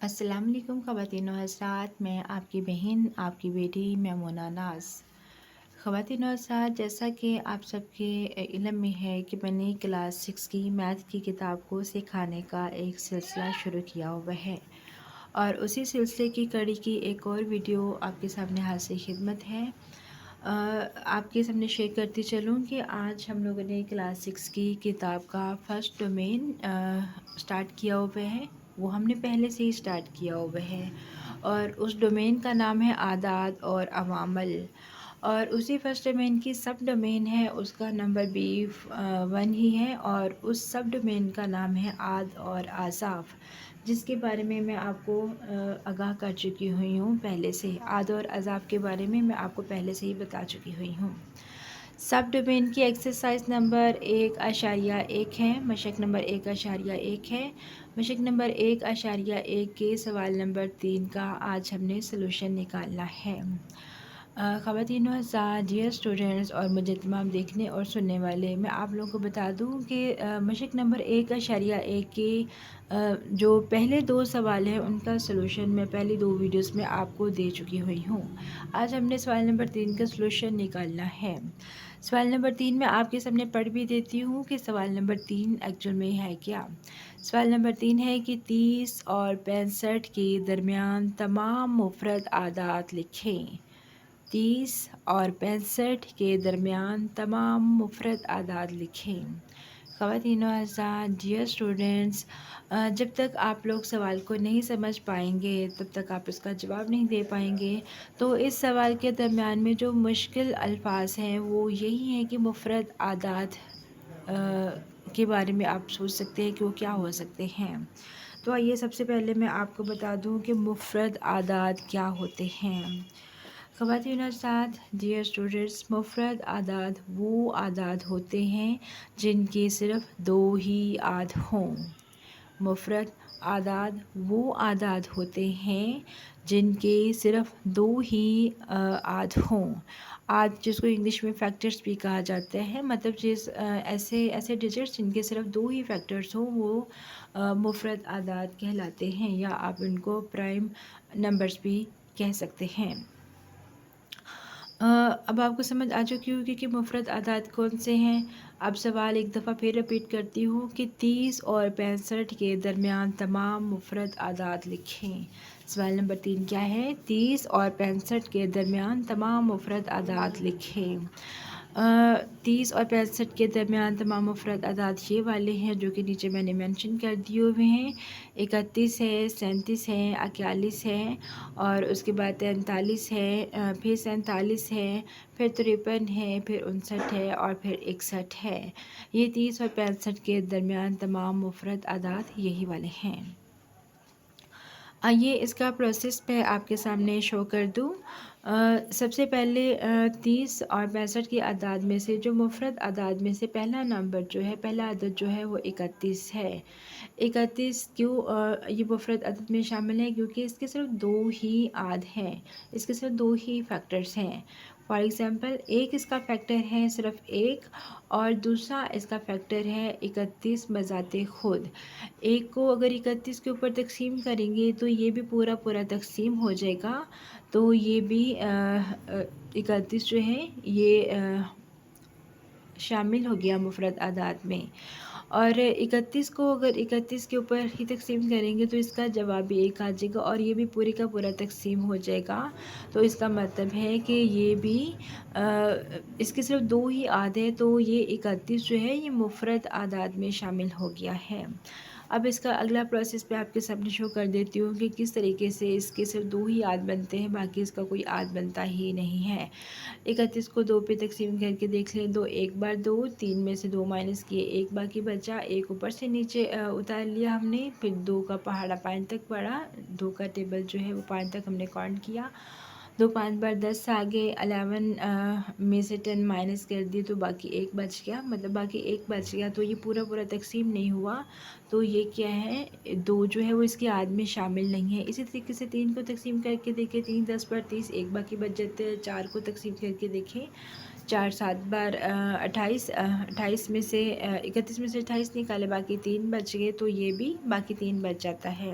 السلام علیکم خواتین و حضرات، میں آپ کی بہن، آپ کی بیٹی میمونہ ناز۔ خواتین و حضرات، جیسا کہ آپ سب کے علم میں ہے کہ میں نے کلاس 6 کی میتھ کی کتاب کو سکھانے کا ایک سلسلہ شروع کیا ہوا ہے، اور اسی سلسلے کی کڑی کی ایک اور ویڈیو آپ کے سامنے حاضر خدمت ہے۔ آپ کے سامنے شیئر کرتی چلوں کہ آج ہم لوگوں نے کلاس 6 کی کتاب کا فرسٹ ڈومین سٹارٹ کیا ہوا ہے۔ وہ ہم نے پہلے سے ہی سٹارٹ کیا ہوا ہے، اور اس ڈومین کا نام ہے عادات اور عوامل، اور اسی فرسٹ ڈومین کی سب ڈومین ہے، اس کا نمبر بھی 1 ہی ہے، اور اس سب ڈومین کا نام ہے عاد اور اضاف، جس کے بارے میں آپ کو آگاہ کر چکی ہوئی ہوں پہلے سے۔ عاد اور اضاف کے بارے میں آپ کو پہلے سے ہی بتا چکی ہوئی ہوں۔ سب ڈومین کی ایکسرسائز نمبر 1.1 ہے، مشق نمبر 1.1 ہے۔ مشق نمبر 1.1 کے سوال نمبر 3 کا آج ہم نے سلوشن نکالنا ہے۔ خواتین و حضرات، ڈیئر اسٹوڈنٹس اور مجھے تمام دیکھنے اور سننے والے، میں آپ لوگوں کو بتا دوں کہ مشق نمبر 1.1 کے جو پہلے 2 سوال ہیں ان کا سلوشن میں پہلی 2 ویڈیوز میں آپ کو دے چکی ہوئی ہوں۔ آج ہم نے سوال نمبر 3 کا سلوشن نکالنا ہے۔ سوال نمبر 3 میں آپ کے سامنے پڑھ بھی دیتی ہوں کہ سوال نمبر 3 ایکچوئل میں ہے کیا۔ سوال نمبر 3 ہے کہ 30 اور 65 کے درمیان تمام مفرد اعداد لکھیں۔ 30 اور 65 کے درمیان تمام مفرد اعداد لکھیں۔ خواتین و حضرات، ڈیئر اسٹوڈنٹس، جب تک آپ لوگ سوال کو نہیں سمجھ پائیں گے تب تک آپ اس کا جواب نہیں دے پائیں گے، تو اس سوال کے درمیان میں جو مشکل الفاظ ہیں وہ یہی ہیں کہ مفرد اعداد کے بارے میں آپ سوچ سکتے ہیں کہ وہ کیا ہو سکتے ہیں۔ تو آئیے سب سے پہلے میں آپ کو بتا دوں کہ مفرد اعداد کیا ہوتے ہیں۔ خواتین اور ساتھ ڈیئر اسٹوڈنٹس، مفرد اعداد وہ اعداد ہوتے ہیں جن کے صرف 2 ہی عاد ہوں۔ مفرد اعداد وہ اعداد ہوتے ہیں جن کے صرف 2 ہی عاد ہوں۔ عاد جس کو انگلش میں فیکٹرز بھی کہا جاتا ہے، مطلب ایسے ڈیجٹس جن کے صرف 2 ہی فیکٹرز ہوں وہ مفرد اعداد کہلاتے ہیں، یا آپ ان کو پرائم نمبرز بھی کہہ سکتے ہیں۔ اب آپ کو سمجھ آ چکی ہوگی کہ مفرد اعداد کون سے ہیں۔ اب سوال ایک دفعہ پھر رپیٹ کرتی ہوں کہ 30 اور 65 کے درمیان تمام مفرد اعداد لکھیں۔ سوال نمبر 3 کیا ہے؟ 30 اور 65 کے درمیان تمام مفرد اعداد لکھیں۔ 30 اور 65 کے درمیان تمام مفرد اعداد یہ والے ہیں جو کہ نیچے میں نے مینشن کر دیے ہوئے ہیں۔ 31 ہے، 37 ہے، 41 ہے، اور اس کے بعد 43 ہے، پھر 47 ہے، پھر 53 ہے، پھر 59 ہے، اور پھر 61 ہے۔ یہ 30 اور 65 کے درمیان تمام مفرد اعداد یہی والے ہیں۔ آئیے اس کا پروسیس میں آپ کے سامنے شو کر دوں۔ سب سے پہلے 30 اور 65 کی اعداد میں سے جو مفرد اعداد میں سے پہلا نمبر جو ہے، پہلا عدد جو ہے وہ 31 ہے۔ 31 کیوں یہ مفرد عدد میں شامل ہے؟ کیونکہ اس کے صرف 2 ہی عاد ہیں، اس کے صرف 2 ہی فیکٹرز ہیں۔ فار ایگزامپل، ایک اس کا فیکٹر ہے صرف 1، اور دوسرا اس کا فیکٹر ہے 31 بذات خود۔ ایک کو اگر 31 کے اوپر تقسیم کریں گے تو یہ بھی پورا تقسیم ہو جائے گا، تو یہ بھی 31 جو ہے یہ شامل ہو گیا مفرد اعداد میں۔ اور 31 کو اگر 31 کے اوپر ہی تقسیم کریں گے تو اس کا جواب بھی 1 آ جائے گا، اور یہ بھی پورے کا پورا تقسیم ہو جائے گا۔ تو اس کا مطلب ہے کہ یہ بھی اس کے صرف 2 ہی عاد ہے، تو یہ 31 جو ہے یہ مفرد اعداد میں شامل ہو گیا ہے۔ اب اس کا اگلا پروسیس میں آپ کے سامنے شو کر دیتی ہوں کہ کس طریقے سے اس کے صرف 2 ہی عاد بنتے ہیں، باقی اس کا کوئی عاد بنتا ہی نہیں ہے۔ 31 کو 2 پہ تقسیم کر کے دیکھ لیں، 2 ایک بار 2، 3 میں سے 2 مائنس کیے، 1 باقی بچا، 1 اوپر سے نیچے اتار لیا ہم نے، پھر 2 کا پہاڑا 5 تک پڑا، 2 کا ٹیبل جو ہے وہ 5 تک ہم نے کاؤنٹ کیا، 2 5 بار 10 آگے، 11 میں سے 10 مائنس کر دی تو باقی 1 بچ گیا، مطلب باقی 1 بچ گیا، تو یہ پورا تقسیم نہیں ہوا، تو یہ کیا ہے، 2 جو ہے وہ اس کے عاد میں شامل نہیں ہے۔ اسی طریقے سے 3 کو تقسیم کر کے دیکھیں، 3 10 بار 30، 1 باقی بچ جاتے ہیں، 4 کو تقسیم کر کے دیکھیں، 4 7 بار 28، 28 میں سے 31 میں سے 28 نکالے، باقی 3 بچ گئے، تو یہ بھی باقی 3 بچ جاتا ہے۔